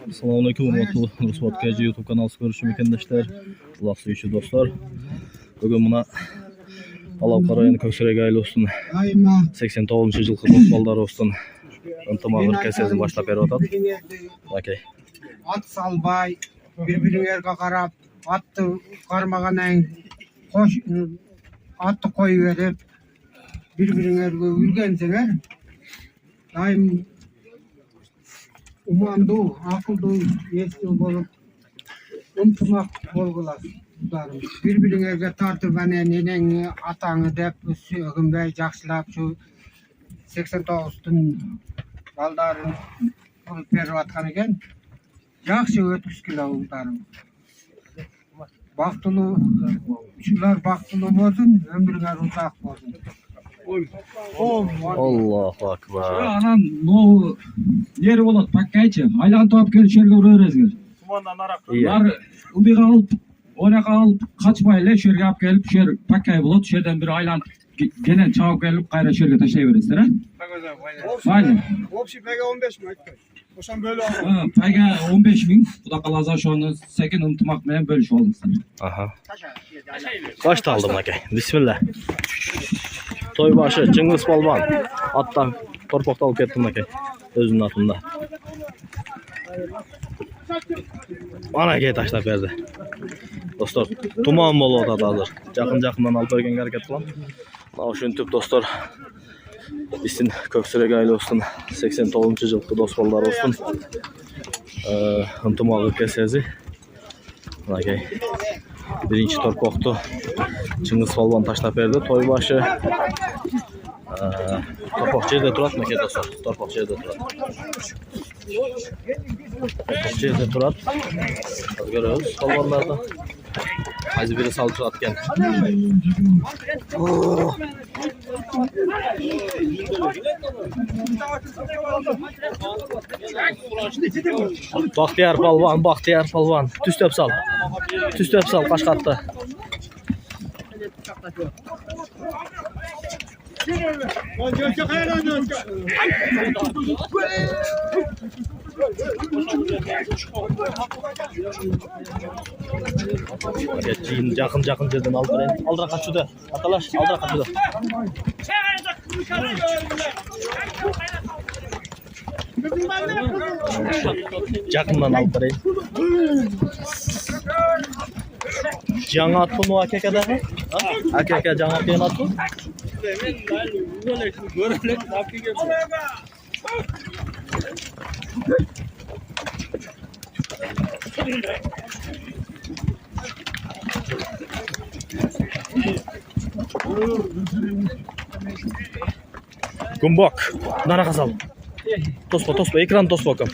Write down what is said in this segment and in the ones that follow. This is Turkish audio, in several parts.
Assalamualaikum warahmatullahi wabarakatuh. YouTube kanalımız görüşüm ekendeşler. Kulak suyucu dostlar. Bugün buna Alavqara rayonu Köksürek aylı olsun. 89 жылғы dostbalдар olsun. Ынтымағыр кәсесін başlap беріп атады. Окей. At salbay, bir-birine qarab, atты qarmağandan atты koyu verip, bir-birine ürgensizler. Daim umandı, akıldı, esli olup, ынтымақ болғылар. Bir-birine tartып nenen atanı dep, ögünbey жақсылап, şu 89'tun baldарын bulup berip atkan eken. Жақсы өткізгілі ауылдарым. Бақтылы, шулар бақтылы болсын, өміріңер ұзақ болсын. Allahu akbar. Анан ноу нері болады, паккайчы. Айлантып алып келіп жерге өререзгер. Бар убиға алып, онақа алып, қачпай эле жерге алып келіп, жер паккай болады, жерден бір айлантып genel çabuk gelip kayra şöyle taşıyıverirsin ha? Aynen. Общий payga 15 mi? Oşan böyle oldu. Payga 15.000. Bu da kalaza şu anda 8 ıntımak menen bölüş oldun sana. Aha. Kaçta aldım ake? Bismillah. Toybaşı, Cıngız Balban. Attan torpakta alıp kettim ake. Özünün atında. Bana ake taşlap verdi. Dostlar, tuman bol otadı hazır. Жақын-жақындан алып берген hareket kılan. Uşuntüp dostlar, bizim Köksürek aylı olsun, 89 жылғы dostballar olsun. Ынтымағы кесezi. Birinci torpakты Cıngız Balban taşlap verdi. Toybaşı torpak жерде тұрады ма достар? Torpak жерде тұрады. Torpak жерде тұрады. Az görüyoruz balbanlarda. Hadi biri saldırı atken. Bahtiyar Balban, Bahtiyar Balban. Tüstep sal. Tüstep sal, kaç kattı. Жақын жерден алып берейін. Алдырақ қашуды. Аталаш, алдырақ қашуды. Жақыннан алып берейін. Жаңа атпын о әкекедағы? Әкеке жаңа кейін атпын? Gumbok, nara kasal. Tospa, ekran tospa okam.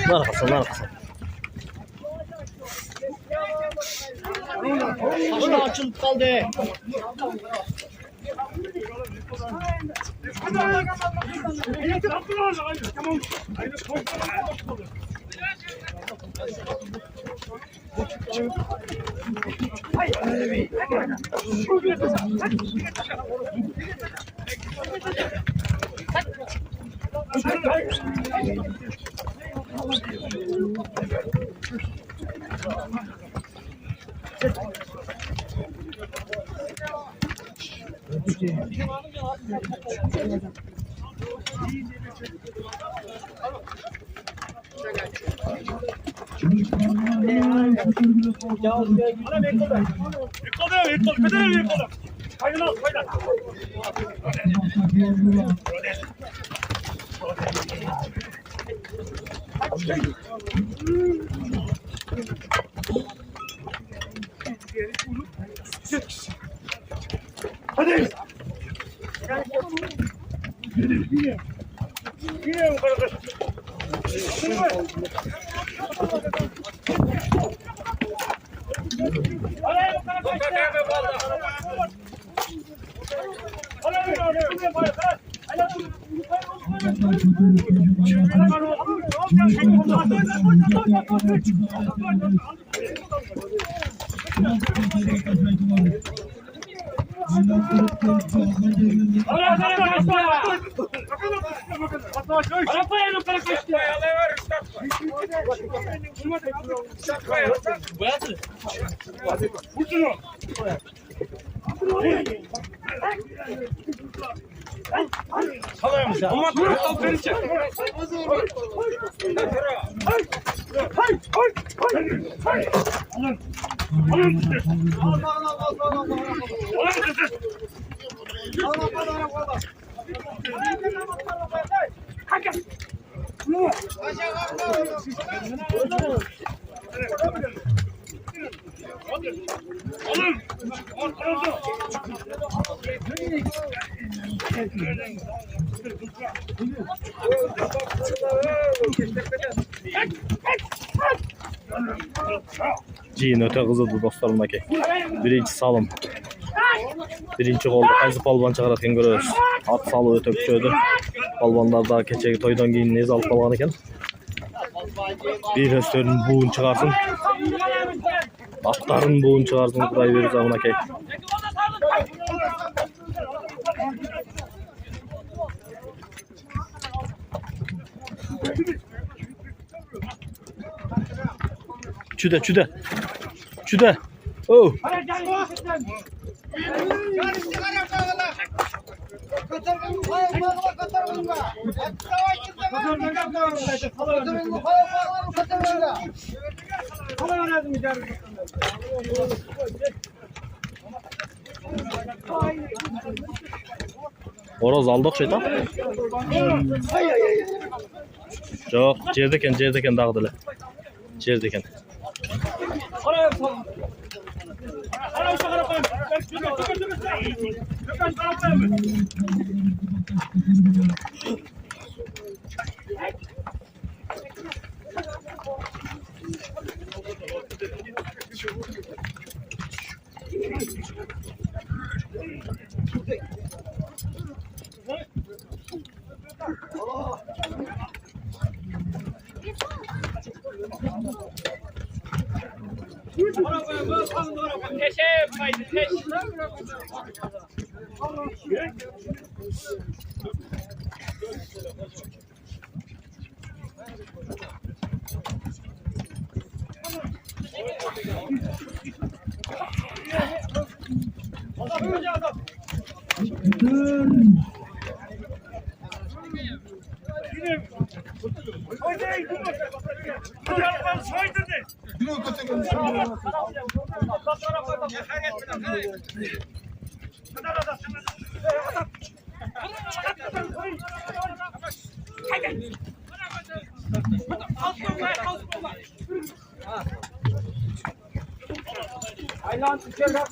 Nara kasal. Taşla açılıp kaldı. Hadi. Yine kardeş. Jiyin öte kızıldı dostlarım ake. Birinci salım. Birinci oldu. Qaysı palban çıkaratken görüyoruz. At salı öte küçöydü. Palbanlar da keçegi toydan keyin nez alıp kalgan eken. Bir östörün buğun çıkarsın. Atların buğun çıkarsın. Kuday veririz amına ake. Çüde. Oh. Horoz aldık şeytan. Yok, jerdeken dağıdılar. Jerdeken.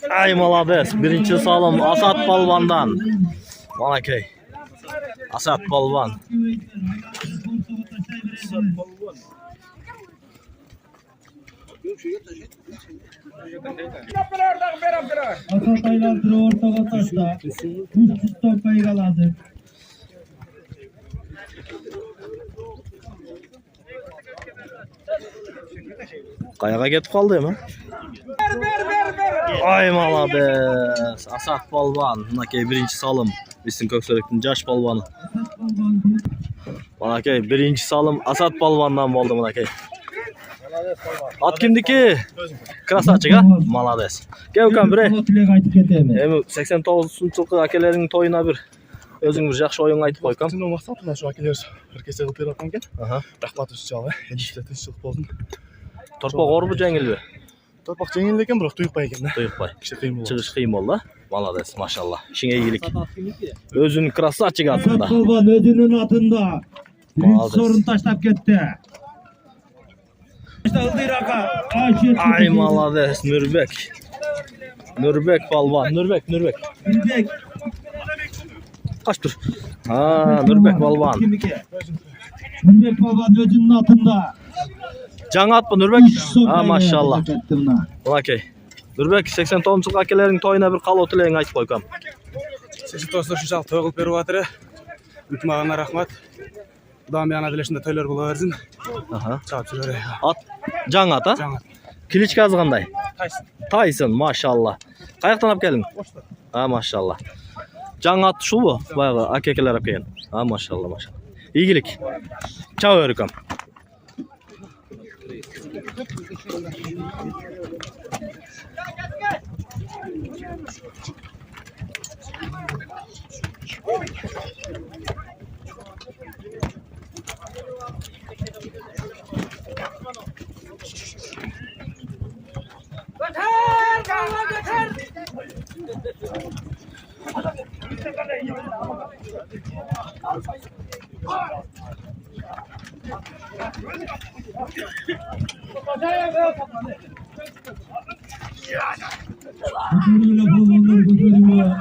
Ay молодец. Birinci salım Asat Balvan'dan. Malakey. Asat Balvan. Asat aylantıra ortaga taşta. 300 top aygaladı. Qayağa ketip kaldı hemen. Ay молодец. Asat Balvan. Malakey birinci salım. Bizim Köksörek'in Caş Balvanı. Malakey birinci salım Asat Balvan'dan oldu Malakey. At kimdiki? Krasavchik ha? Молодец. Gevkan bre. Tilek aytıp ketemi. Hem 89-жылкы akelerin toyuna bir özüň bir jakşı oyun aytyp koykam. Sen o maqsat şu akeler bir kese qılıp berip atkan. Aha. Rahmat inşallah. Endişte tinchlik bolsun. Torpaq orbu jengilbi. Torpaq jengil ekan, biroq tuyuqpay ekan. Tuyuqpay. Kishi qiyin bo'ldi. Çıgış kıyım oldu. Молодец, maşallah. İşine iyilik. Özün krasavchik Asat atında. Balvan özünün atında. Birinci Maalesef. sorun taşlap gitti. Ay молодец, Nurbek. Nurbek Balvan. Nurbek. Bilbek. Kaç dur. Ha, Nurbek Balvan. Bilbek Balvan özünün atında. Can at mı Nurbek? Ha maşallah. Okey. Nurbek 89-жылғы акелердің тойына бір қалау тілегін айтып қойкам. 89-жылғы той қылып беріп жатыр. Үтмағына рахмат. Құдам яна білешінде тойлар бола берсін. Чағып жүрер. Ат жаңа ат, а? Жаңа. Кличкасы қандай? Тайсын. Тайсон, машалла. Қаяқтан алып келдің? Машалла. Жаңа ат шу bu, баяғы акекелер алып келген. Машалла, машалла. Игілік. Чао өркам. Böyle balonlar götürüyor.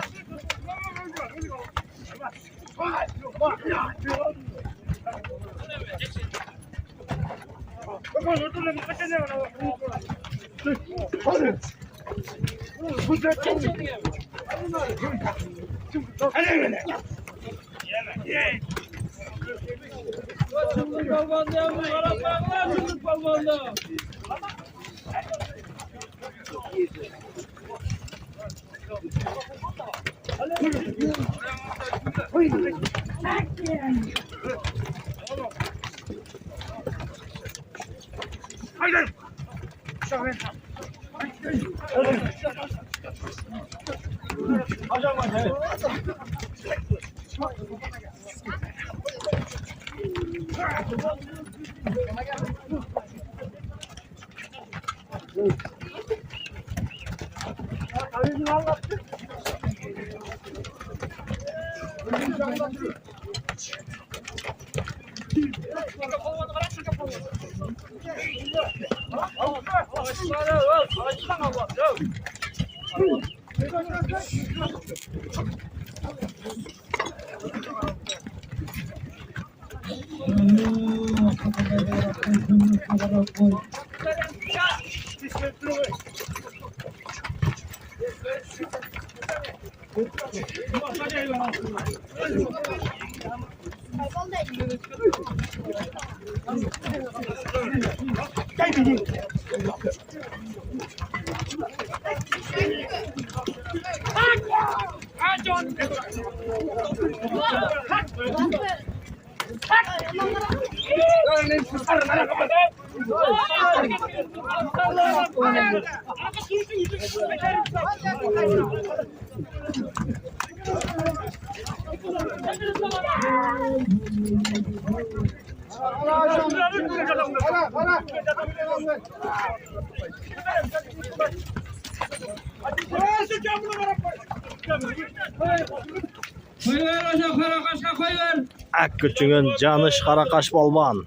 Ak küçüğün Canış Karakaş balban.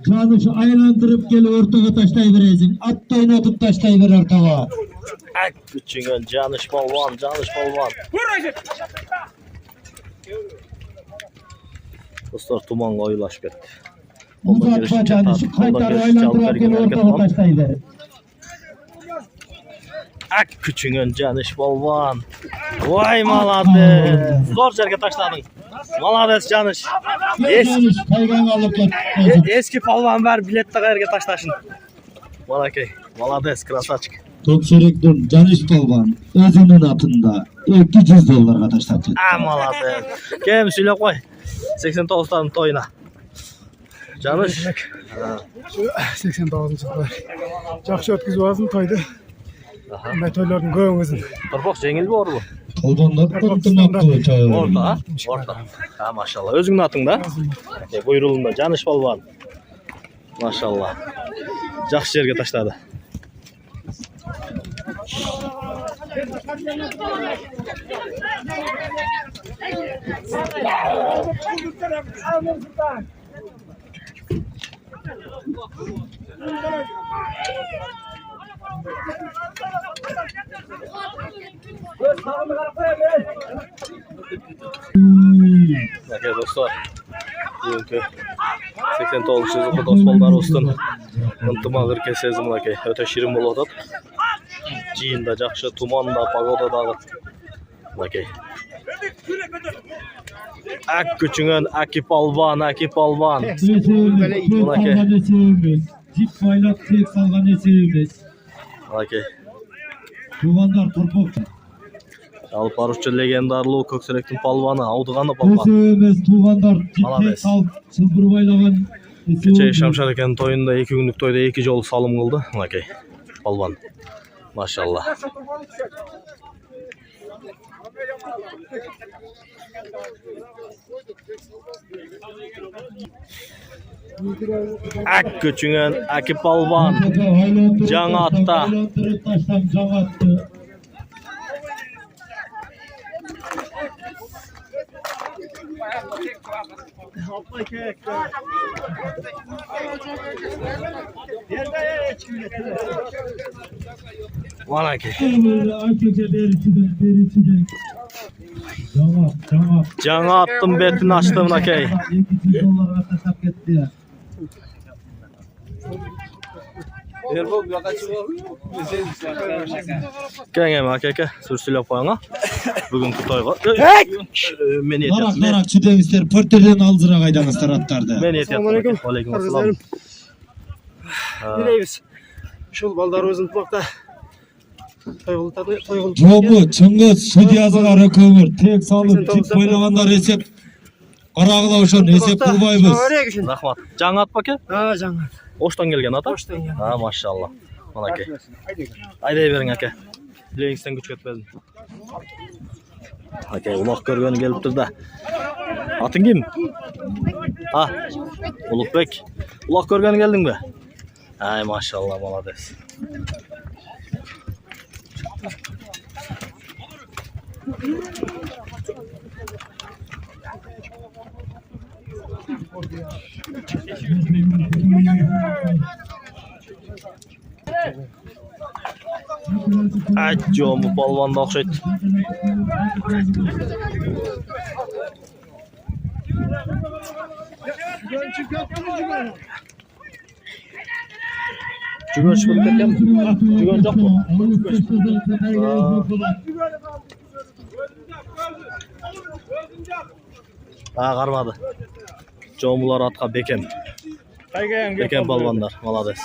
Canışı aylandırıp gelip ortağa taşlayıveresin. At oynatıp taşlayıver ortağa. Ak küçüğün Canış balban, Canış balban. Dostlar tuman oyulaşıp etti. Uzatma canışı kaytar aylandırıp gelip ortağa taşlayıverin. Ak küçüğün Canış balban. Vay malades. Zor жерге taşladın. Malades Canış. Canış kaygan alıp gel. Eski palvan ver bilet de yerге taşlaşın. Malakey. Malades krasachik. Top sürekli Canış Balban özünün atında $200 taşlatacak. Malades. Kim söyle koy. 89'ların toyuna. Canış. 89-жылғы той. Жақсы өткізіп алсын тойды. Мен тойлардың көңізін. Torpaq жеңіл bu ordu. Koldanlar kontinaktı çayı. Orta ha? Orta. Ha maşallah. Özünün atında. Buyurulunda Canış balban. Maşallah. Жақсы жерге taşladı. Bakın dostlar. Bugünkü 89-жылғы дос балдар устун ынтымақ ыркес сезім лаке. Өте ширин болуп атат. Жиында жакшы, туманда, погодадагы. Окей. Ак күчүңөн Аки Палбан. Жип байлап тек салған есебіміз. Окей. Туғандар Турповча. Алып баруучу легендарлуу Көксөрөктүн палбаны, аудыганы палбан. Есебіміз туғандар жип Молодец. тек салып, сылбыр байлаған Кечээ Шамшар экен тоюнда 2 күндүк тойда 2 жолу салым кылды. Окей. Палбан. Машалла. Ак күчүңөн Аки Палбан. Жаңа атта. Жаңа атты. Манакей. Жаңа аттын бетин ачты мынакей. Кеңем аке, сүрсүлөп коюңа. Бүгүнкү тойго. Мен Нарак чүдеңиздер, портерден алзыраак айдаңыздар аттарды. Мен етем. Алейкум ассалам. Билебиз. Ушул балдарыбыздын ынтымакта тойгул. Жобу, Чыңгыз, судьязыгар экөөңөр тек салып, тип бойлагандар эсеп карагыла ошон эсеп кылбайбыз. Рахмат. Жаңа ат баке? Жаңа. Оштон келген ата? Оштон келген. Машалла. Манакей. Айдай бериң аке. Билеңизден күч кетпедин. Аке, улак көргөнү келиптир да. Атың ким? Улукбек. Улак көргөнү келдиңби? Ай, машалла, молодец. Жому палванда окшойт. Жүгөн шығып кеткен. Жүгөн жоқ бұл. Қармады. Жомулар атқа бекем. Бекем балбандар. Молодец.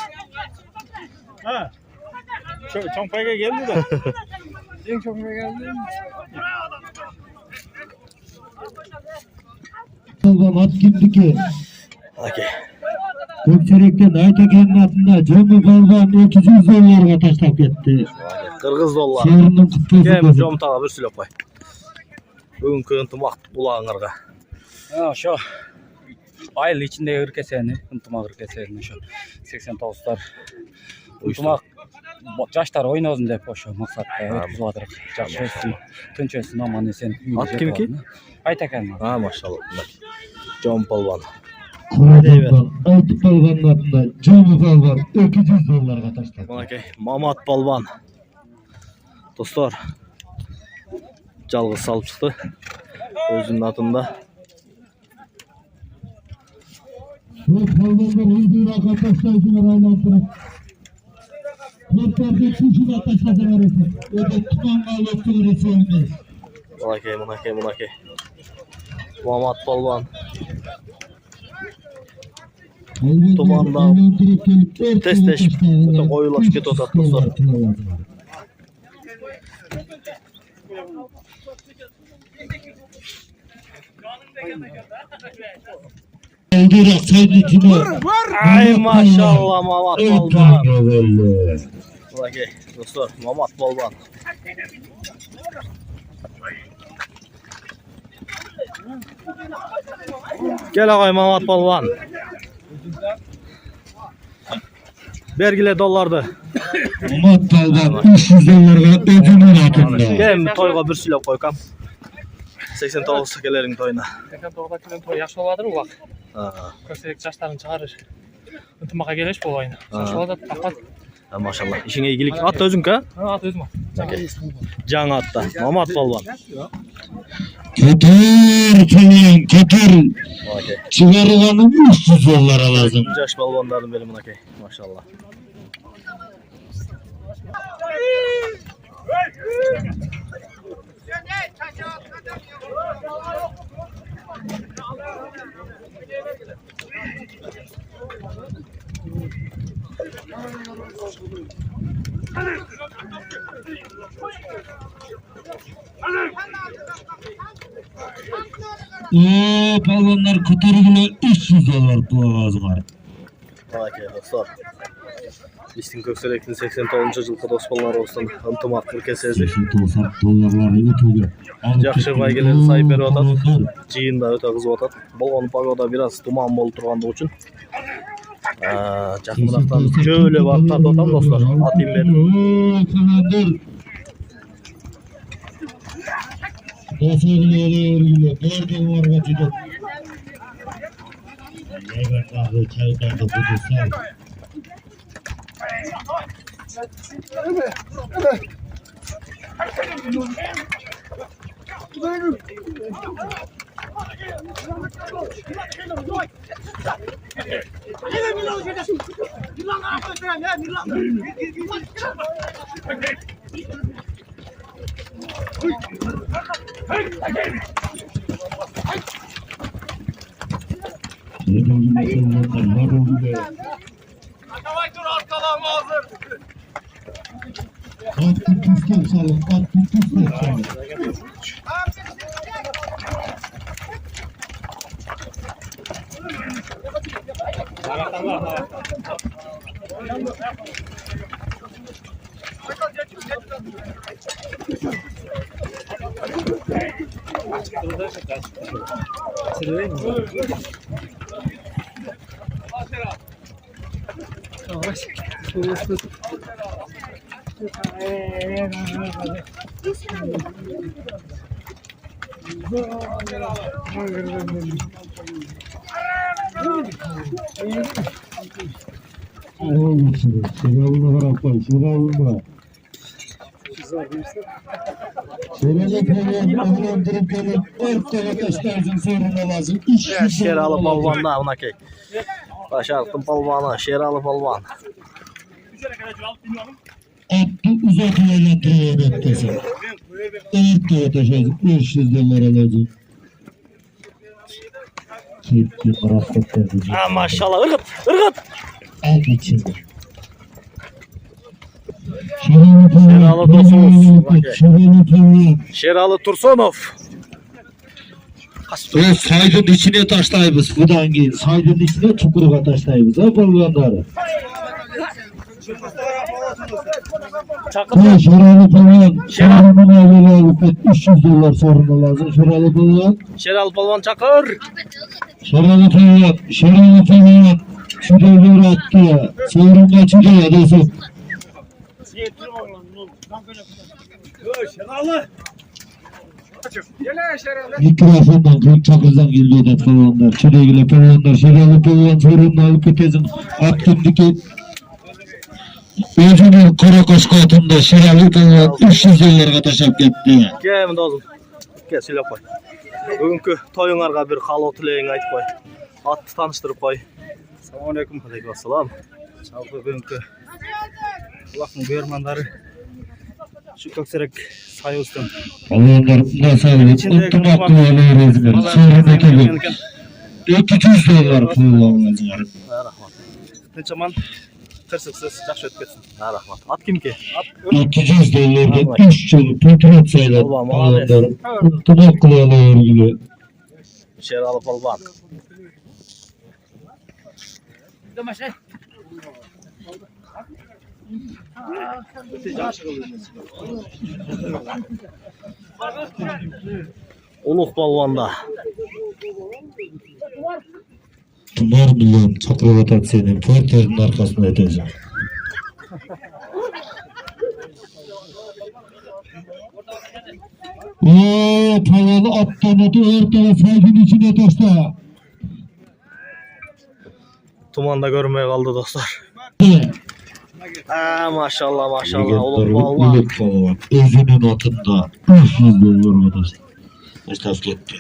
Чоңпайга келди да. Ең чоңпайга келди. Балбан ат кимдики? Окей. Көксөрөктөн Айтекенин атында Жому Балбан 200 долларга таштап кетти. Кыргыз доллары. Шаарынын куттуусу. Кем Жомтага бир сүйлөп кой. Бүгүнкү ынтымак булагыңарга. Ошо айыл ичиндеги ыркесени, ынтымак ыркесени ошо 89-тар ынтымак жаштар ойносун деп ошо максатта өткүзүп атырык. Жакшы өссүн, тынч өссүн, аман эсен. Ат кимки? Айтекен. Машалла. Жом Палбан. Айтып Балбанын атында Жому Балбан 200 долларга таштап. Манакей, Мамат Палбан. Достор, жалгыз салып чыкты. Өзүнүн атында. Балбандар уйдурага таштайдылар айлантырып. Клубтарды чучуга таштадылар эсен. Өтө туманга алыптыр эсебиз. Манакей. Мамат Палбан. Туманда тез коюлаш кетип атат достор. Уйдурак сайдытыны. Ай, машалла, Мамат Палбан. Манакей, достор, Мамат Палбан. Кел агай Мамат Палбан. Бергиле долларды. Мамат Балбан 300 долларга өзүнүн атында. Кем тойго бир сүйлөп койкам. 89 келерин тойуна. 89 келген той жакшы болуп атыр улак. Көксөрөк жаштарын чыгарыш. Ынтымакка келеш болбайын. Ошол да тапат. Машалла. Ишиңе ийгилик. Ат өзүңкү? Ат өзүм. Жаңа атта. Мамат Палбан. Кетер. Чыгарылганы 300 доллар аласың. Жаш балбандардын бели мынакей. Машалла. Palvanlar kotarıgılı 300 dolar tuğazlar. Aka dostlar. Bizning Kökserek'in 89-yılkı dostlar olsun. Ынтымақтылық kesezdik. 90 dollarları ötüldü. Жақсы байгелерді сайып беріп атады. Жиын да өте қызып атады. Болған погода biraz туман болып тұрғандығы үшін. Жақындақтан жөле барып тартып атам достар. Атайын беріп. Şeralı palvan da buna kek. Başarttım palvanı, Şeralı palvan. Attı uzatmayla tırıya beklese. Örtüye taşıyacak 500 dolar alacak. Kepki marafet edecek. Maşallah ırgıt, ırgıt. Al içinde. Şeralı dostumuz. Şeralı palvan. Şeralı Tursunov. O saydın içine taşlayız. Budan keyin saydın içine çukurga taşlayız. Ha palvanları. Şeralı palvan. Şeralı alıp 300 dolar sorunu lazım. Şeralı palvan. Şeralı palvan çakır. Şeralı palvan. Şeralı palvan. Şu devleri attı ya. Sorun kaçınca ya dostum. Mikrofondan kırık çakırdan geliyor da palvanlar. Çöreğiyle palvanlar. Şeralı palvan sorununu alıp ketezin. Attım dikin. Özünün Karakoş katında Şeralı palvan 300 dolarga taşap ketti. Gel dostum. Gel söylep koy. Bugünkü toyuңарга bir халоо тилегиңди айтып кой. Атты таныштырып кой. Assalamu alaikum. Алейкум ассалам. Жалпы бүгүнкү Аллахтын буйрмандары şu Kökserek Sayıstın. Allah'lar nasıl ıntımaqlı alıyoruzlar. Sonraki gün 300 dolar kullanılacak. Rahmat. Tinchaman tırsıksız жақсы өтіп кетсін. Rahmat. At kimki? 300 dolardan 3 yıl tutrat sayılar. Allah'lar ıntımaqlı alıyoruzlar. Şeralı palvan. Uluk palvanda. Tunar milyon çakırvatat seni porterin arkasına edeceğim. Ooo palalı attanadı ortaya saydın içine taşta. Tumanda görmeye kaldı dostlar. Maşallah maşallah uluk palvan. Uluk palvan. Özünün atında 300 dolar odası. Estaf gitti.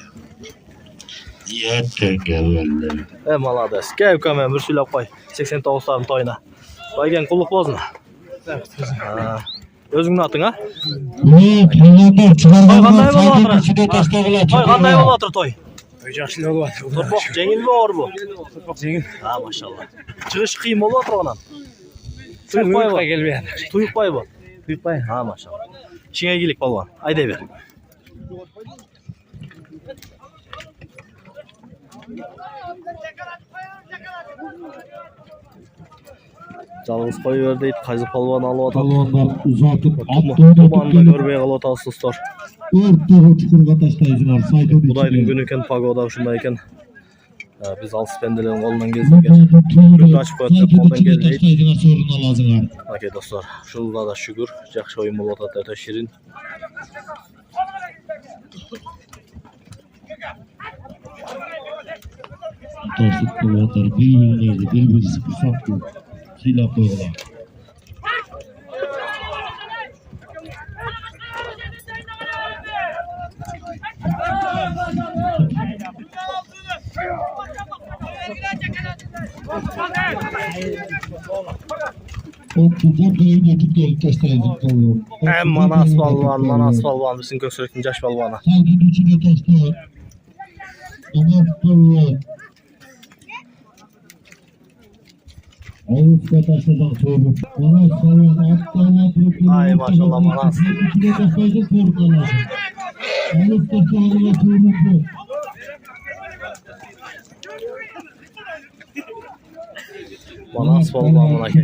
Yetten gelverler. Malades. Gel kamen bir söylep koy. 89'ların toyuna. Baygen kuluk bozma. Özüңнің атың ha? Palvanlar çıkarganlar saydın içine taştağılar. Qanday болып atыр той? Жақсы болып жатыр. Turpoq жеңіл бе ауыр bu? Turpoq жеңіл. Maşallah. Çıkış қиын болып atыр ondan. Tuyuqбай bu. келбейді. Tuyuqбай bu. Büyük bay. Ha maşallah. İşine iyilik balvan. Haydi ver. Жалғыз қойып дейді, қайсы палуан алып атады. Palvonlar uzatıp Tumanında görmeye kalıp atasız dostlar. Örtüğü çukurga taşlayıcılar. Saydın Buday'ın günü eken, pagoda şunda eken. Biz alsız pendelerin kolundan gezdik. Günü açıp ötüp koldan geldi. taşlayıcılar sorun alazılar. Okey dostlar, şurada da şükür. Жақсы oyun bulup atады, şirin. Dostluk palvonlar birbirinizi fırsat bu. Silah koyular. Manas balvan, bizim Köksürük'ün yaş balvanı. Saydın içine taşlar. Manas palvon. Avutsa taşladan soğuk. Manas palvon atlarla durup. Ay maşallah Manas. İçine taşlayıcı sorun alazım. Avutsa taşlayıcı sorun. Manas balvan buna ki.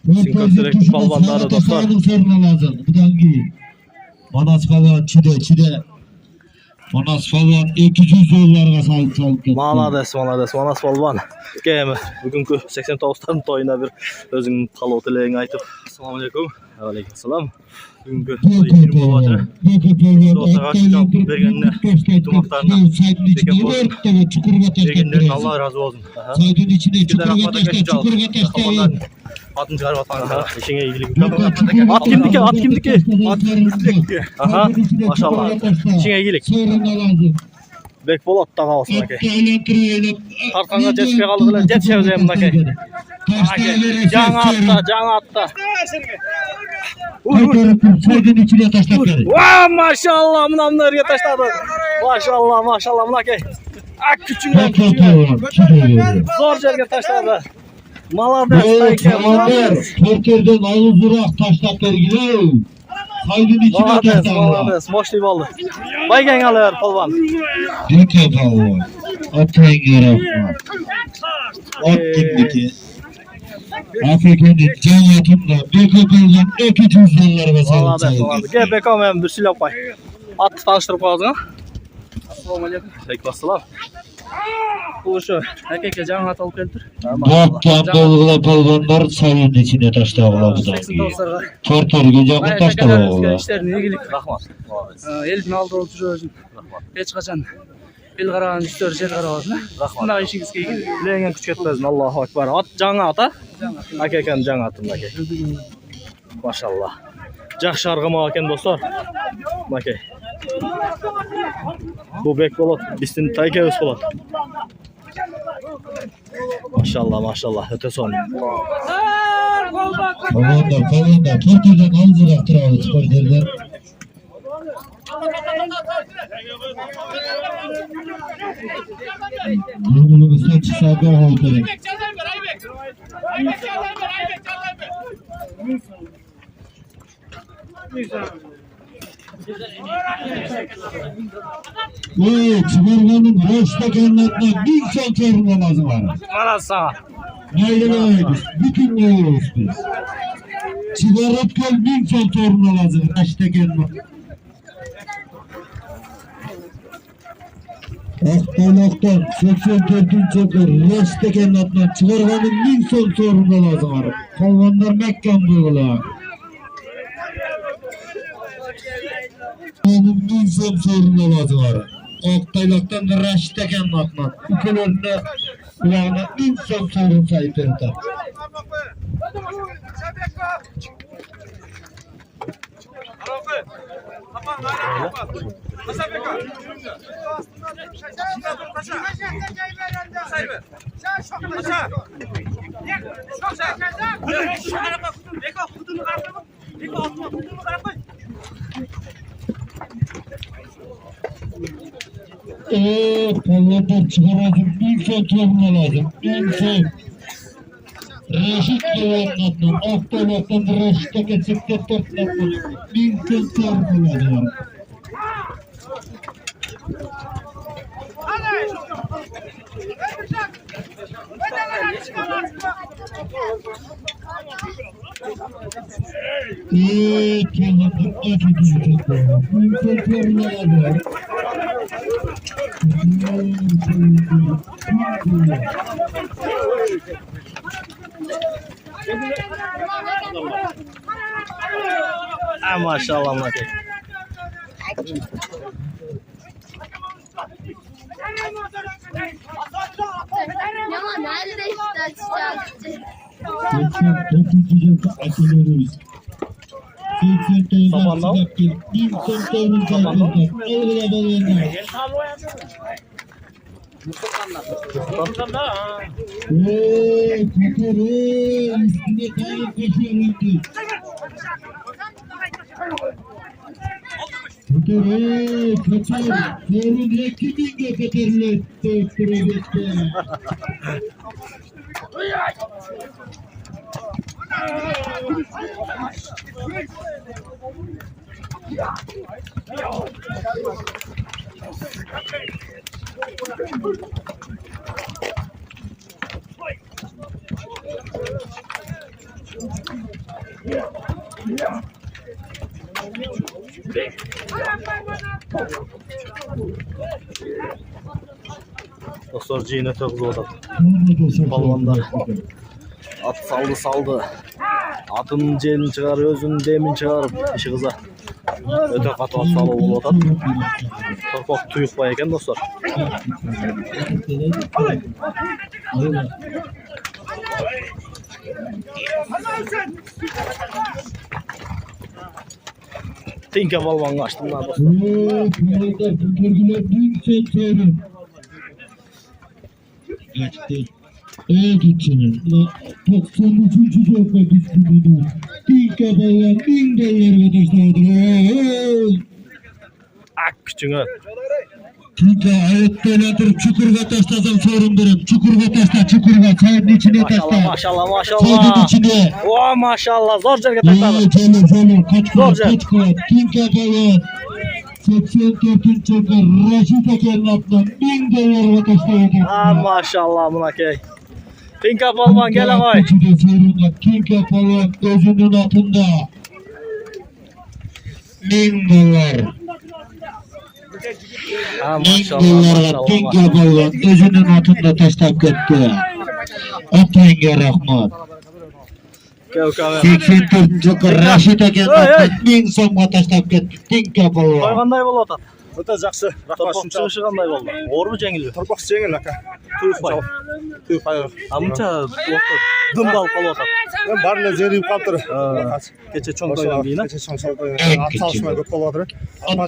Bizim Köksürük balvanları dostlar. Manas palvan çide. Manas palvan 200 yollarga salıp ketdi. Malades, Manas balvan. Gemi, bugünkü 89'ların toyuna bir özünün kalou tileğini aytıp. Assalamu alaikum. Aleyküm selam. Bugünkü toy işini bulup atırı. Dostlar açıkçam bergenine, tumaklarına. Bergenlerin Allah razı olsun. Saydın içine Sizden çukurga akmada geçici taşla, aldım. çukurga taşla. Kafadan atın çıkarıp atmanızda. İşine iyilik. At kimdiki? Aha, maşallah. İşine iyilik. Sorun alazım. Bek bol atta kalsın ake. Aylantıryelip. Tarkanğa jetişpe kaldıgılar, jetişevzeyim ake. Can atta. Saydın içine taşla beri. Vaa maşallah, mına örge taşladı. Maşallah, mına ake. Ak küçüğünden. Zor jerge taşladı. Malades tayke. Türkiye'den ayızdıraq taşlap bergiler. Saydın içine taşla. Malades, moşli boldu. Baygen alıyor palvan. Türkiye palvan. Atayın yaratma. At kimdiki. Afrika'nın can yatımda bir kapıldan 200 dolarına sağlık. Malades. Gel bekom hem bir silah pay. At tanıştırıp kalsın ha. Assalamu alaikum. Aleykümselam. Bu şu. Erkekle can at alıp geldir. Dört dolgula palvanlar sayın içine taşlağılar. Tortorga can taşlağılar. İşlerine ilgilik. Rahmat. Elin aldı oturuyorsun. Hiç kaçan. El karagan üstör jet karabasın. Bunda işingizge ilgilik. Bileğen küçük etmezsin. Allahu Ekber. At cana ata. Akeken can atında ke. Maşallah. Жақсы арғымақ екен достар. Макей. Bu bek болады. Біздің тайкебіз болады. Maşallah. Öte son. Palvanlar. Tortordan alzırak turabı sporderler. Yolumuzda çıksağı oldu. Çıbarganın boşta kendine bir son sorun lazım var. Bana sağ. Neylemeyiz, bütün neyiz biz. Çıbarıp gel bir son sorun lazım. Boşta kendine. Aktalaktan 84. çöker, boşta kendine çıbarganın bir son sorun lazım var. Kalvanlar Mekkan buyurlar. Onun bir son sorunu lazım. Oktaylaktan da raşteken atmak. Ülkelerinde kulağına bir son sorun sahip eritar. Pallardan çıkaracağım. Bir son sorun lazım. Bir son. Reşit Doğan'ın adına Akdolak'tan Reşit Eken 84 naklı 1000 so'm sovrin oladi. Maşallah Maki. Yalan nerede işte çıkacak. Dostlar cihine to'g'ri o'tadi. Polvonlar at saldı. Atın jelini çıkarıp, özünün demini çıkarıp işi kıza. Öte katı at salı olup o'tadi. Torpaq tuyuqbay ekan dostlar. Tinka polvon kaçtım lan dostlar. Geçti. 93. jokka düştüğünü. Tinka ballan $1000 ödeştirdi. Ak küçüğün. Tinka ayettelerdir çukurga taşlasam sorundurum. Çukurga taşla çukurga. Çayın içine taşla. Maşallah. Çayın içine. Oo maşallah zor yerge taşladı. Canım. Kaç Zor kağıt. Tinka ballan. 84. jokka Reşit Eken'in adına $1000 ödeştirdi. Maşallah Maki. Tinka polvon gele koy. Tinka polvon özünün altında. $1000. Maşallah. Tinka polvon özünün altında taşlap ketdi. Atayınga rahmat. 84 jokka Reşit Eken'in adına $1000 so'mga taşlap ketdi. Tinka polvon. Toy qanday bo'ladi? O'ta yaxshi. Rahmat Torpaq shuncha. chiqishi qanday bo'ldi? O'g'rimi jengil? Torpaq jengil aka. Tuyuqbay. Tuyuqbay. Amcha o'qda dim qolib o'tadi. Men barli zerib qoldi. Kecha cho'ng to'ygan deyna. Kecha cho'ng to'ygan. Atsalishmay ko'p qoladi. Ondan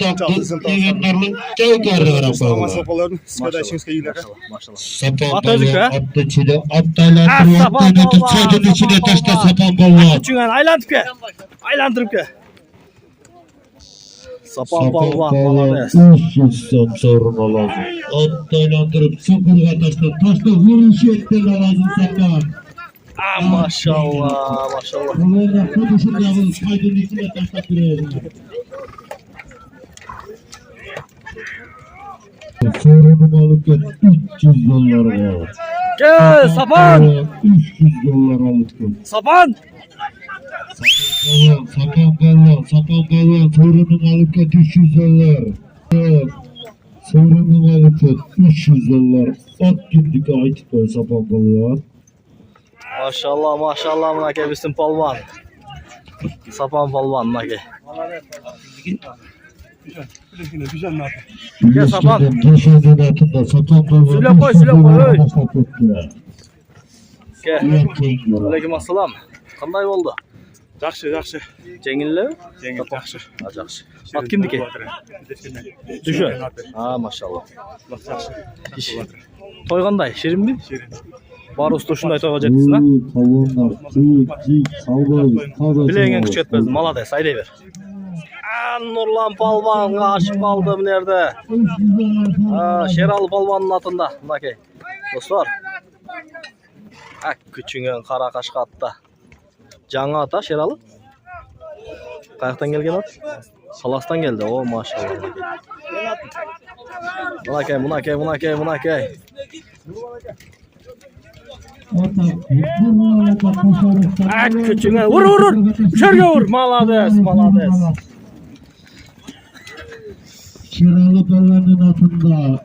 javobgarlik Salomon sopalarni sizga ishingizga yilaka. Maşallah. Sapan At özük ha? balon attı içine. Attaylantirib Sapan attaylantirib balon, çayın içine sapan taşla balon. sapan balon. Küçüğün aylantirib ke. Sapan polvon malades. 300 so'm sovrin lazım. Attaylantirib çukurga taşla. Taşla vuruş etdi lazım sapan. Maşallah. Balonda kuduşun yavrum çayın içine taşla duruyor. Sorunumu alıp gel. $300 var. Gel Sapan. $300 alıp gel. Sapan. Sapan balon. Sorunumu alıp gel $300. Sorunumu alıp gel $300. At günlük ait koy sapan balon. Maşallah Maki bizim polvon. Sapan polvon Maki. Gel sapan. Düşürdüğün altında sapan balon. Süle koy, hey. Gel. Gel. Aleykümselam. Qanday bo'ldi? Yaxshi. Jengilmi? Jengil yaxshi. Yaxshi. At kimniki? Düşün. Maşallah. Yaxshi. Toy qanday? Shirinmi? Shirin. Bar usta shunday toyga jetdingiz ha? Bileğin küçük etmez. Malades. Aylayver. Nurlan polvon aşık kaldı bu nerede? Şeral polvonun atında. Maki. Dostlar. Ak küçüğün kara kaşka atta. Жаңы ата Şeralı. Kayaktan gelgen at. Salastan geldi. O maşallah. Buna kay. Ak küçüğün vur. Şerge vur. Malades. Şeralı ballarının atında,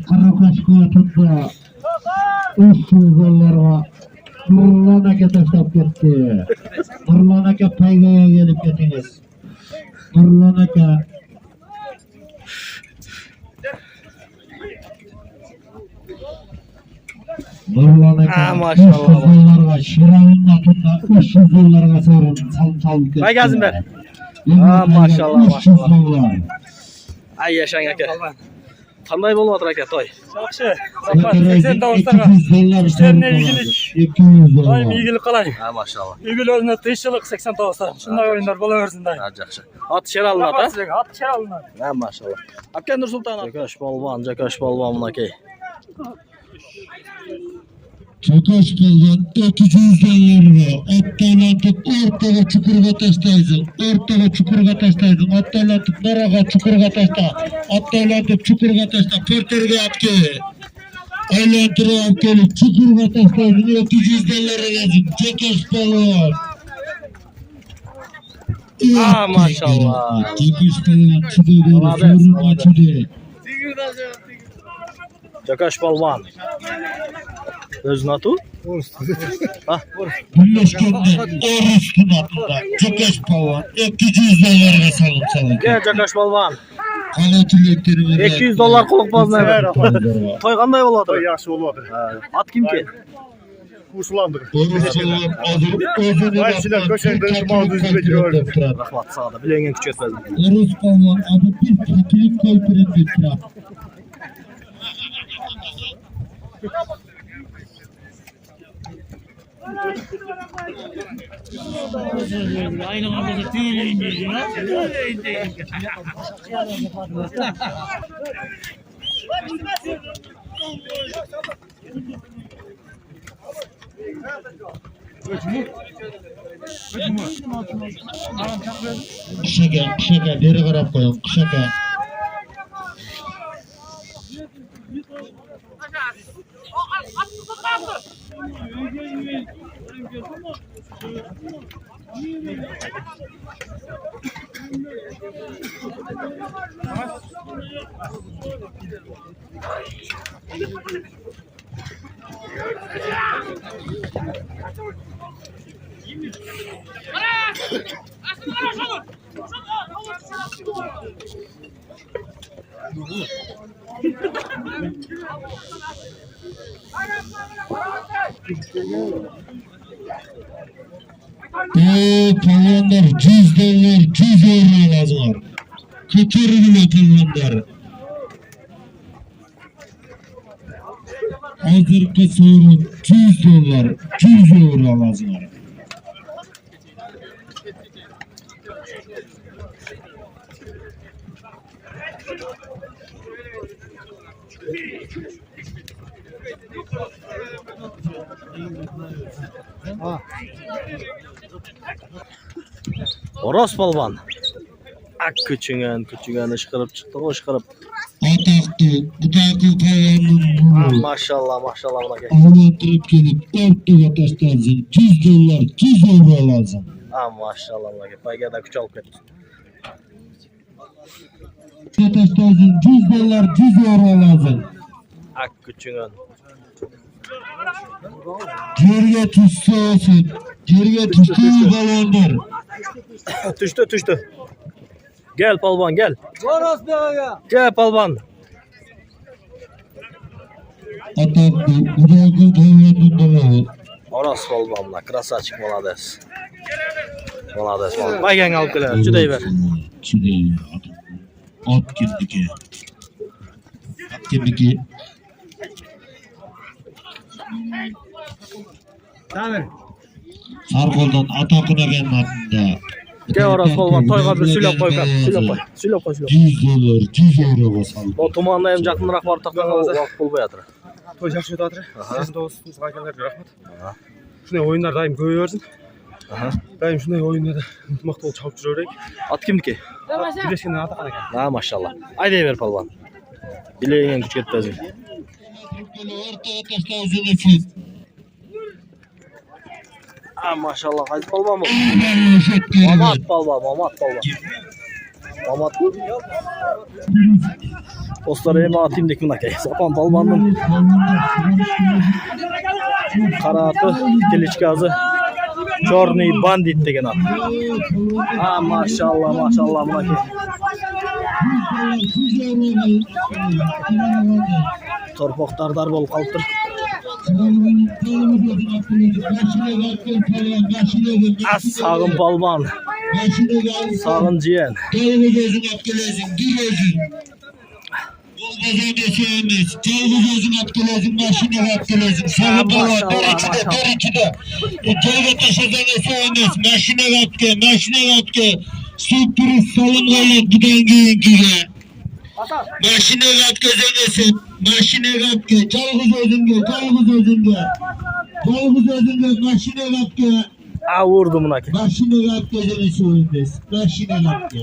Karakaşka atında, 300 dolarga Nurlan aka tashlab ketdi. Nurlan aka paygaga kelib ketingiz. Nurlan aka Nurlan aka maşallah. 300 dolarga Şeralı'nın atında 300 dolarga salib ketdi. Bay gelsin be. Maşallah. 300 dolar. Ay yaşan aka. Qanday bolmadır aka toy? Yaxshi. Rahmat. 80 to'g'risida. 200 dollar. İşlerine ilgilik. 200 dolar. Doim igilib qolay. Ha maşallah. Igil o'zini tinchlik 80 to'g'risida. Shunday o'yinlar bo'laversin day. Ha yaxshi. At Şeralı ata. At Şeralı'ndan. Ha maşallah. Aka Nursultan Jakaş balvan bunakay. Çakaş kalgan 200 dolarga attaylantıp ortaga çukurga tashlaysın. Attaylantıp naraga çukurga tashla. Attaylantıp çukurga tashla. Porterga olib kel. Aylantirib olib kelib çukurga tashlaysın. 200 dolar yazın. Çakaş balvan. Ha maşallah. Çakaş balvan çukurga. Jakaş balvan. Özün atı? Birleşkende Orus'un atında Çakaş balvan 200 dolarga salınsalı. Gel Jakaş balvan. Kanatüleklerimiz 200 dolar kuluk bazına ver. Toy qanday boladı? Yaxshi bo'lyapti. At kimki? Usulandır. Orus balvan özünü Ayşiler köşende şumal düzüne giriyor. Rahmat sağda. Bilengen küçük etmedim. Orus balvan adı bir kötülük koypirin bir trap. Aynı anda tüyleyin diyor. Kışaka beri karab koyun kışaka. Palvanlar 100 dolar 100 euro lazım. Kötürüyle palvanlar. Hazırki sorun 100 dolar 100 euro lazım. Oros balvan. Ak küçüğün ışkırıp çıktı o ışkırıp. Ataklı, budaklı palvanın Maşallah bunakay. avlatırıp gelip ortaya taşlarsın. 100 dolar 100 euro lazım. Ha maşallah bunakay. Paygada küçük alıp ketdi. Taşlarsın 100 dolar 100 euro lazım. Ak küçüğün. Yerge düşse olsun. Yerge düştü balonlar. Düştü. Gel palvan gel. Gel palvan. Ataklı, budaklı palvanın da Oros balvanla. Krasachik молодец. Baygan alıp gelir. Çüdey ver. Çüdey. At kimdiki. Sarkoldan Atakına gelin atında. Gel Oros balvan. Toyga bir sülep koy. Sülep koy. 100 dolar 100 euro basalım. O tumanda hem jakыныраак barып тапканга убакыт болбой атыр. той жақсы өтіп жатыр. Сіздің дауысыңызға келгендерге рахмет. Шындай ойындар дайым көбейе берсін. Дайым шындай ойында да ынтымақты болып шауып жүре берейік. Ат кімдікі? Бірлескеннен Атақан екен. Машалла. Айдай бер палуан. Білегінен күш кетпезің. Машалла, қайсы палуан бұл? Мамат палуан. Мамат. Достар, ема атымдек мінакей. Сапан палуанның қара аты, келечке азы. Черный бандит деген ат. Машалла, мінакей. Торпоқтардар болып қалыптыр. Сағын палуан. Sağın ciğen. Vurdu buna ki. Başını kat gözünü soyundes. Başını kat gö.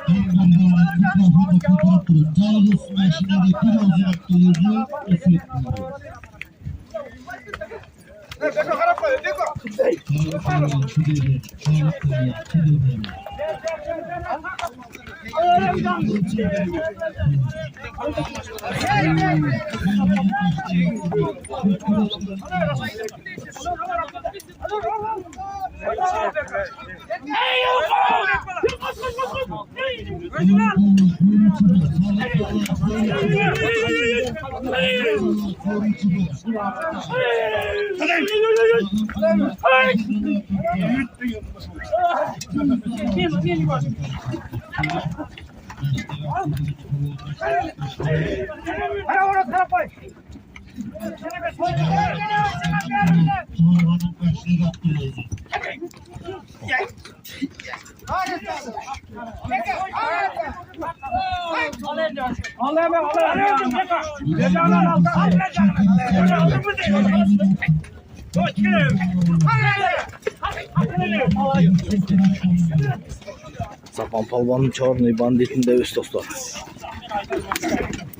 Mikrofonu kapattırın. Çalgıs başını da bir uzak dolucu. Sapan palvanın Черный banditinde üst dostlar.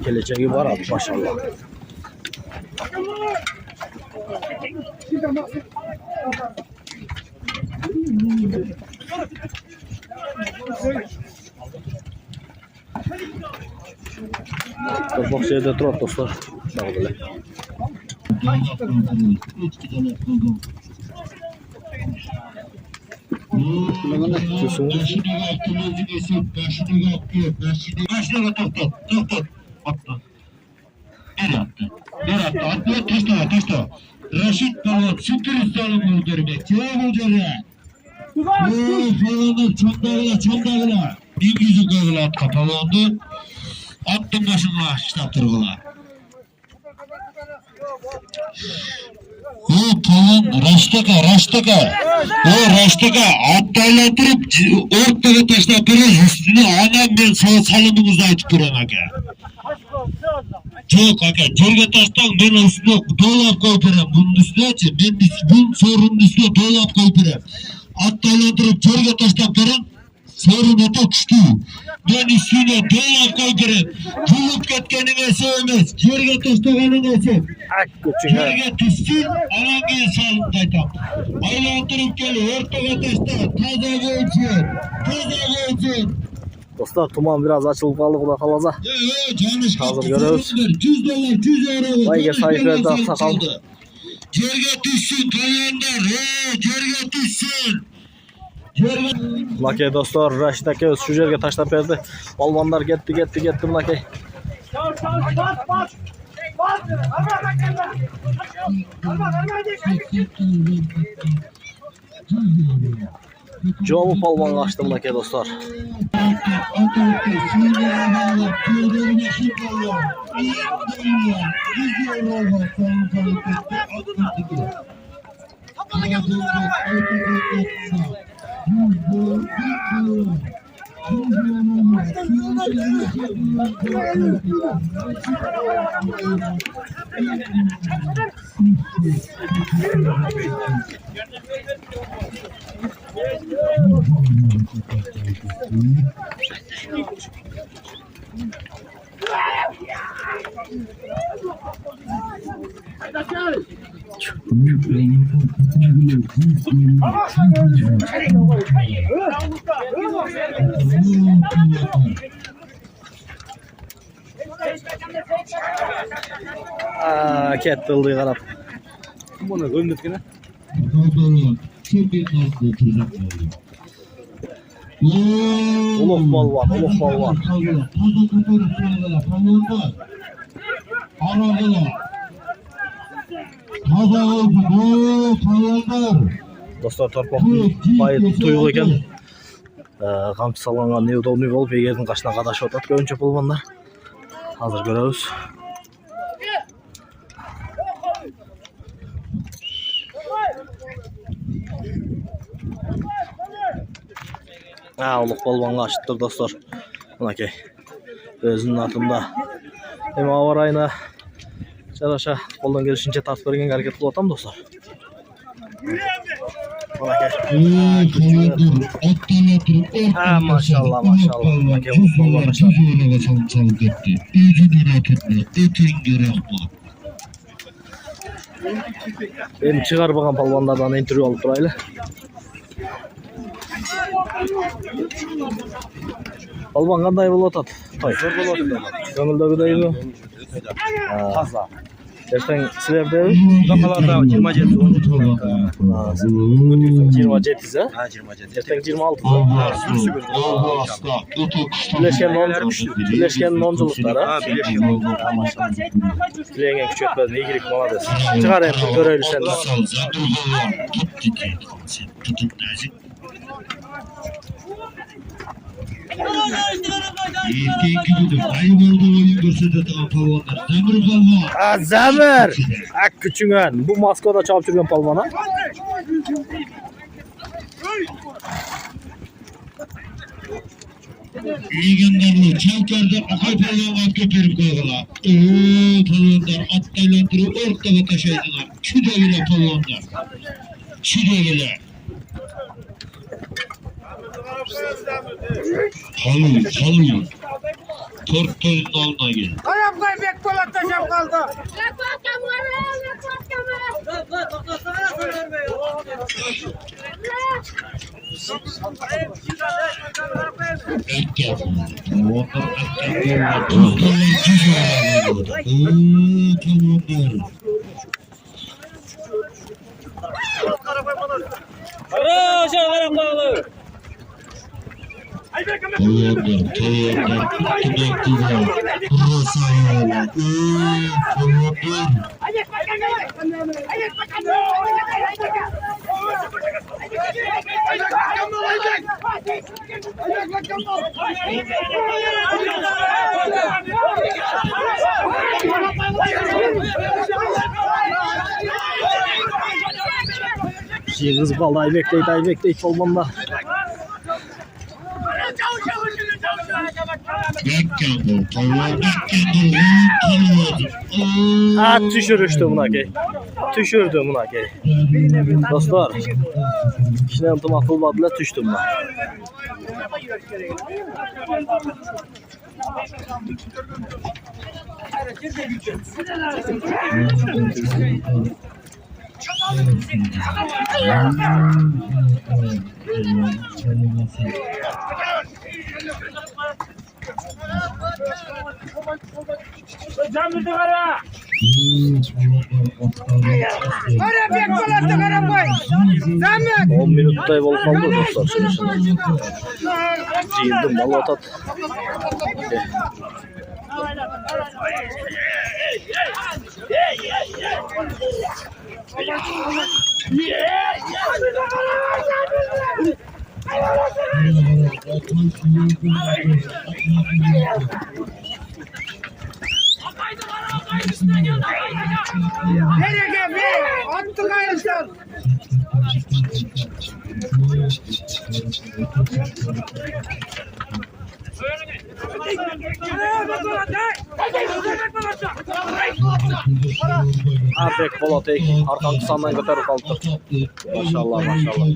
Geleceği var abi maşallah. Torpaq şeyde durur dostlar. Sağ olun. Başına topla. Attı. Bir attı. Attı. Taşla. Raşit Palvan Sütürüstan'ın öldürmek. Cevap olacak. Falanlar çondağıla. Bir yüzü kağıla at kapalandı. Attım başına şitaptırgıla. Palvan raştaka. Raştaka attaylatırıp ortaga taşlap biraz üstüne anam ben sağ salımınızı açıp duran aga. Çok aga, jerge taştan ben üstüne dolap koyuperem. Bunun üstüne açayım. Ben bunun sorunun üstüne dolap koyuperem. Attaylatırıp jerge taşlap duran sorun öte düştü. Ben üstüne dolap koyuperem. Yılıp ketkenine sevmez. Jerge taşlaganına sev. Jerge düşsün, anam ben salımda aytam. Aylatırıp geliyor, ortaga taşta. Taza koyusun. Dostlar tuman biraz açılıp kaldı kula kalaza. Hazır görüyoruz. $100, Vay sayfada sakal. Jerge düşsün kayanlar. Jerge düşsün. Lakey dostlar Raşit aka öz şu yerge taşlap berdi. Balvanlar getdi Lakey. Jomu palvan açtım Lakey dostlar. Ketdi ıldığı qarab. Buni o'ynatgina. Ulug' polvon, ulug' polvon. Dostlar, torpoqning payı tuyuq ekan. Qamchi sallangan neudobniy bo'lib, egerning qashina qadashib o'tadi ko'pincha polvonlar. Hozir ko'ramiz. Ulug' polvonga açıptır dostlar. Bunakey. Özünün atında. Hem hava rayına Çaraşa қолдан келишинче тартып бергенге аракет кылып атам достар. Bunakey. Maşallah maşallah. Bunakey ulug' polvon başlar. Endi çıgarбаган polvonlardan intervyu alıp turaylı. Polvon qanday bo'lib o'tadi? To'y. Zo'r bo'lib o'tadi. Ko'ngildagidaymi? Taza. Ertaň sizlardami? Uzoqlarda 27 27 ha? Ha, 27. Ertaň 26 da. Birleşken nonculuklar ha? Birleşken küçük etmez, iyilik malades. Çıkar endi göreyli senden. Zamir! Ak küçüğün. Bu Moskvada çalıp жүрген polvon ha? Egendarlı çavkarda akay polvonga olib berip koygular. Polvonlar attaylantirip ortaga taşaydılar. Çüdegile polvonlar. Çüdegile. Halı. Tortoyun alına gel. Ayam koy bek polat taşap kaldı. Ek yapma. Polvonlar ek yapıyorlar. Tortoyun polvonlar. Polvonlar, tınaklılar, rasayalar, polvonlar. Kız balda aybekleydi polvonlar. Düşürüştü bunakey. Düşürdü bunakey. Dostlar, kişine ıntımak kılmadılar, düştü buna. Zamir kara. Kara bek polat kara koy. Zamir. 10 minutday bo'lib qoldi dostlar. Jiyildim bal otat. Nereye be? Attı kayıştan. Bek Polat arkanı sandan götürüp aldı. Maşallah maşallah.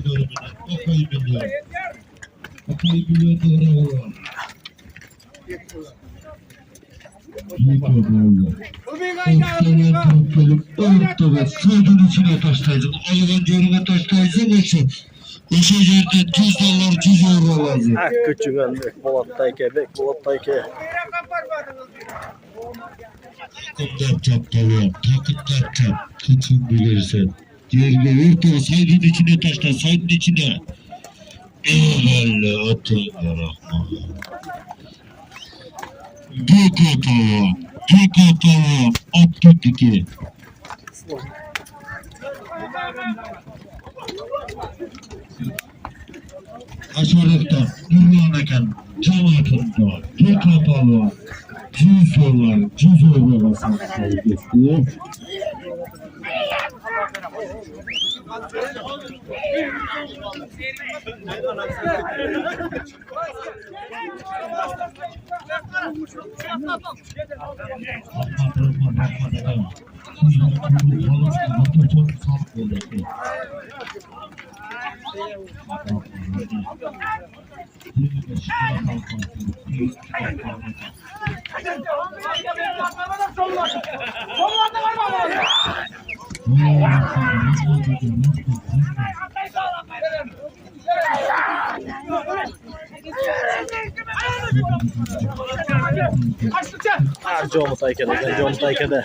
Suyun içine taşlaydın. Ayılan görüne taşlaydın. O yerde $100, €100 lazım. Küçüğün Bek Polat Tayke, Bek Polat Tayke. Takıp çap tavuğum, takıp çap. Tutun bilirsin. Yerine orta saydın içine taşla, saydın içine. Eyvallah, atın yarahman. Tek tavuğum, at gitti ki. Aşağıda Nurlan'daki cam altında tek tavuğum. Cüz basın geçti. Jomu Tayke'de.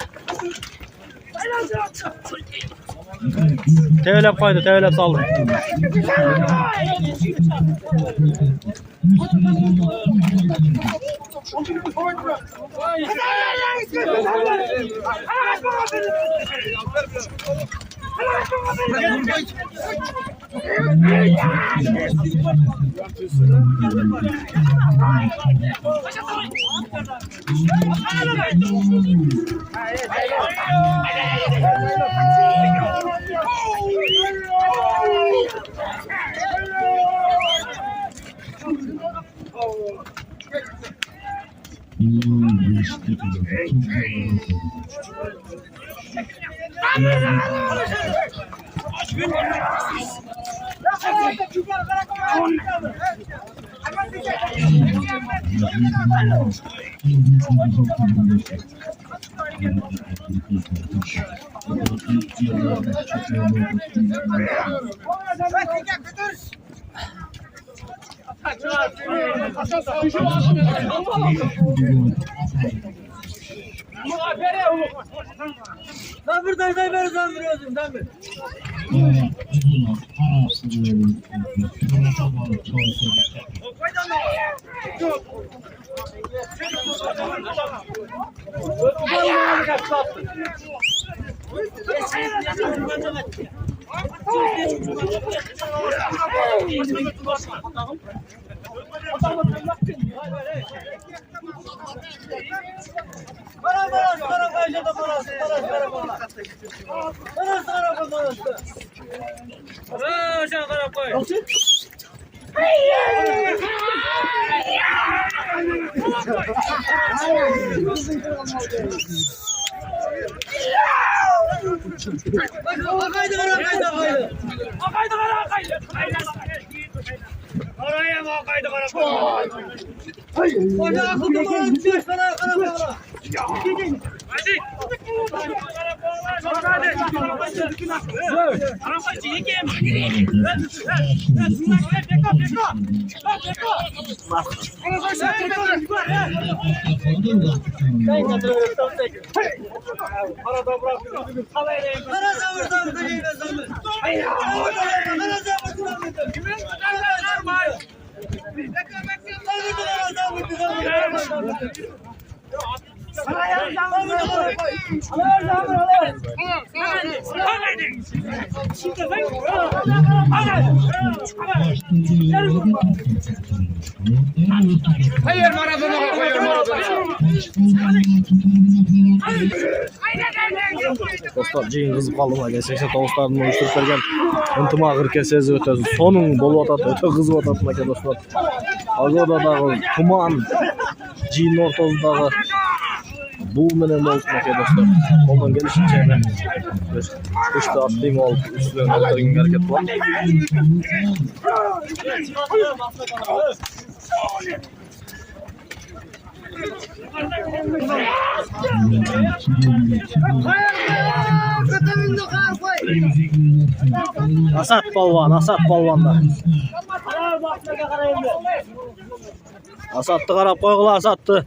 Tevelep koydu, tevelep saldı. Dostlar, жиын кызып калды ма? 89-тардын уюштуруп берген ынтымагыр кесези өтөсү сонун болуп атат, өтө кызып атат экен достор. Агода дагы туман Jin ortasındağı bu menen olsun eke dostlar. Ondan gelişince hemen bir kuşta atlayayım olup üstüne oturayım hareket var. Asat palvanda. Asatты qarab qo'yg'ila, Asatты.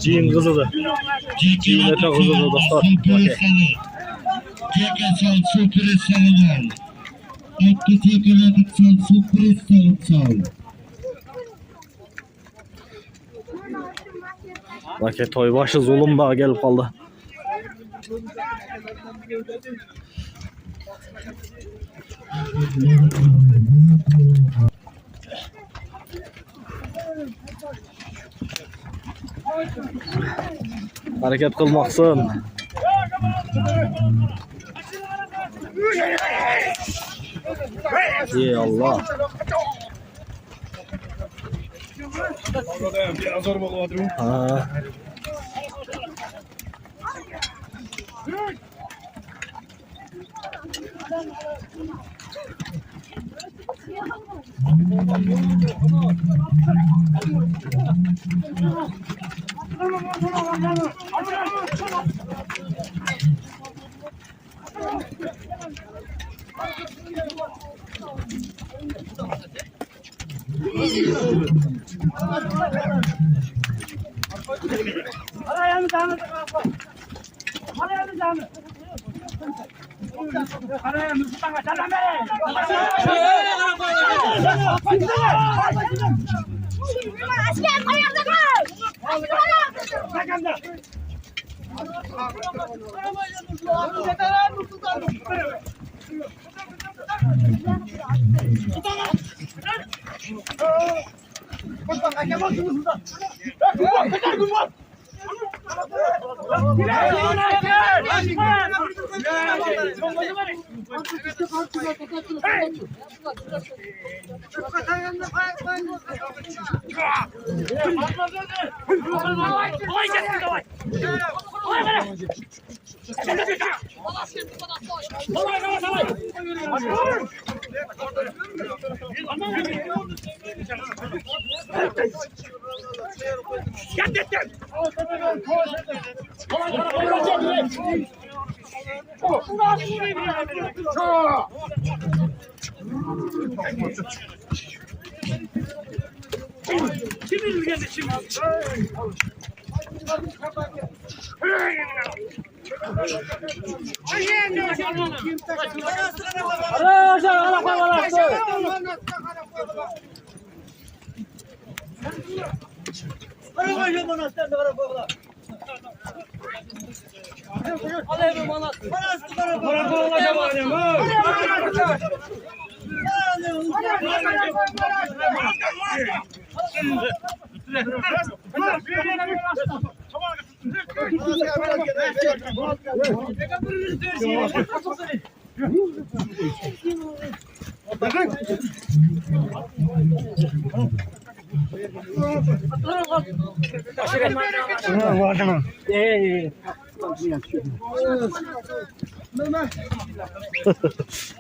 Jin kızıdı. Jin öte kızıdı dostlar. Tekesal sürpriz salınal. Etti tekeledik sürpriz salınsal. Bak toy başı zulüm bağı gelip kaldı. Hareket kılmaksın. Ey Allah. Ha.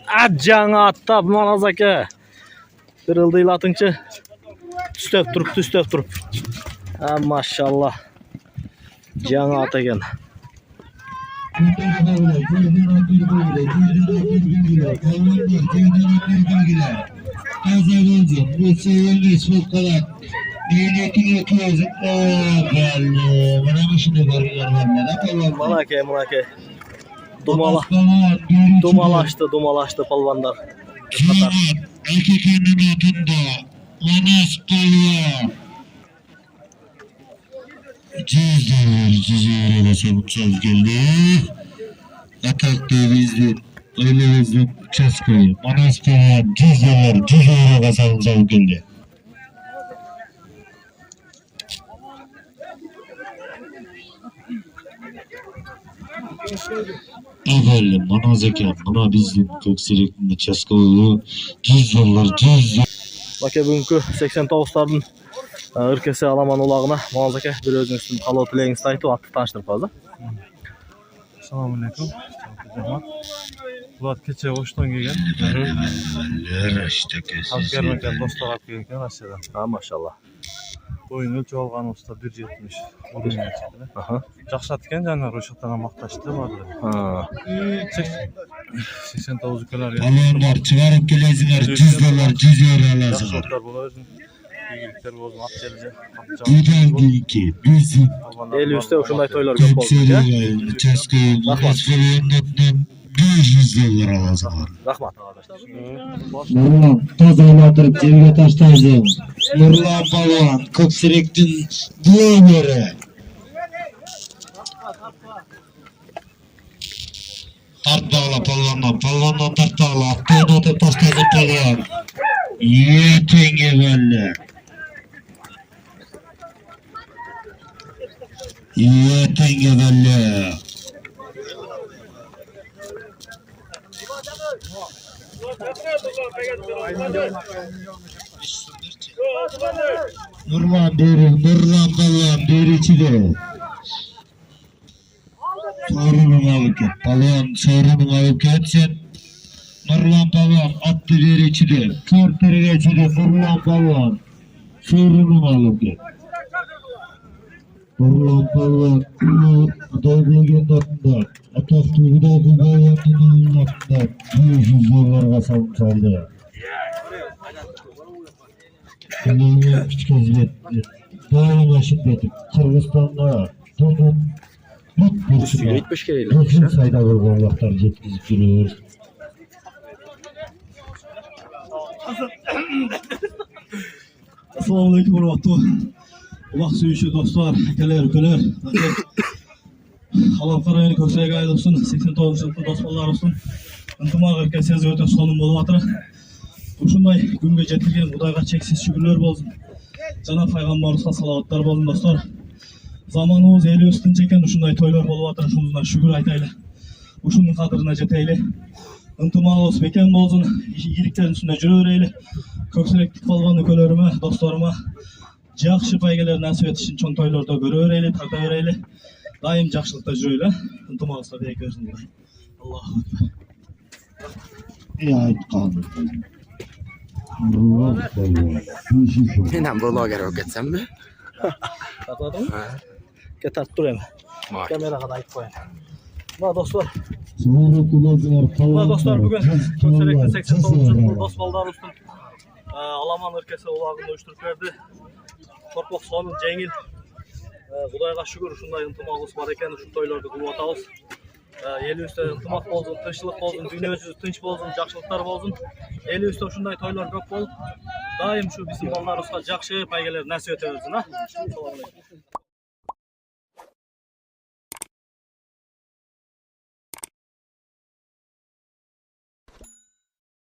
Ajjanga attap Manaz aka. Kırıldı atınçı. Tüstep durup. Ha maşallah. Janga at eken. Manake. Dumalaştı palvanlar. Erkeğinin altında Manas Palva. Cizler basabık söz geldi. Atak devizli. Elimizin Çesko'yu. Manastır'a 100 dolar, 100 euro kazanımız alıp geldi. Efendim, bana zekat, bana bizim Kökserek'in Çesko'yu 100 dolar, 100 dolar. Bak bugünkü 89'ların ırkesi Alaman ulağına Muaz aka bir özünüzün halal tileğinizi aytıp attı tanıştırıp fazla. Assalamu alaikum. Bulat kecha O'shdan kelgan. Halklarga do'stlar olib kelgan Rossiyadan. Ha maşallah. Bo'yini o'lchab olganimizda 1.70 o'rniga chiqdi. Aha. Yaxshi atgan janlar o'sha yerdan ham maqtashdi bordi. Ha. 89 ukalarga. Balonlar çıkarıp gelesizler 100 dolar, 100 euro alasınlar. Yaxshilar bo'lar. İyilikler bo'lsin, olib keldi. Budan ki bizim El üstte şunday toylar köp oldu ya. Kökserek'in Çesko'yu manastırından 500 dolar alasınlar. Rahmat. Nurlan tozayla oturup cebine taşlayacağım. Nurlan Balvan, Kökserek'in blogeri. Tart dağla palvandan, palvandan tart dağla. Attığını atıp taşlayacak palvan. Yetenge böyle. Yetenge böyle. Nurlan Balvan derici de. Sorunun alıp et. Balvan sorunun alıp et sen. Nurlan Balvan attı derici de. Kartları geçi de Nurlan Balvan. Sorunun alıp et. Nurlan Balvan. Doyduğun noktada. Atatürk'ü de bu Balvan'ın noktada. 500 dolar kasalım saydı. Kendilerine küçük hizmetti. Doğru şiddetim. Kırgızistan'da Tudun Lut bursuna 70 kereyle. bütün sayıda kurbanlıklar yetkizip geliyor. Assalomu alaykum hurmatli uloq suyuvchi do'stlar, akalar, ukalar. Halol rayoni Ko'ksarak ayli olsun, 89 yilda do'stlar olsun. Intimog erkasiz o'ta so'lim bo'lyapti. Shunday kunga yetilgan Xudoga cheksiz shukrlar bo'lsin. Janob Payg'ambarimizga salovatlar bo'lsin do'stlar. Zamonimiz eli ustuncha ekan, shunday to'ylar bo'lyapti. Shundan shukr aytaylik. O'shuning qadriga yetaylik. Intimog'imiz bekan bo'lsin. Yiliklarni shunday yuraveraylik. Ko'ksaraklik qolgan ukalarima, do'stlarima yaxshi poygalar nasib etishini cho'ng to'ylarda ko'raveraylik, tartaveraylik. Doim yaxshilikda yuraylik. Intimog'imizga berk bersin. Allohu akbar. İyi aytqan. Nurlan Balvan. 500 dolar. Men ham bloger bo'lib ketsam-mi? Atladın mı? Getir durayım. Kameraga da ayıp koyayım. Buna dostlar. Buna dostlar bugün Kökserek'te 89 yılında dost balдар üstün Alaman ırkesi ulağını uyuşturup verdi. Korkmak sonun cengil. Kudayga şükür şunday ıntımağımız var eken şu toylarda kılıp atağız. Eli üstü ıntımақ bolsun, tınçlıq bolsun, dünya yüzü tınç bolsun, жақшылықтар bolsun. Eli üstü şunday toylar көп bolup, daim şu bizim ballarımızga жақшы пайгелер насip ете берсин.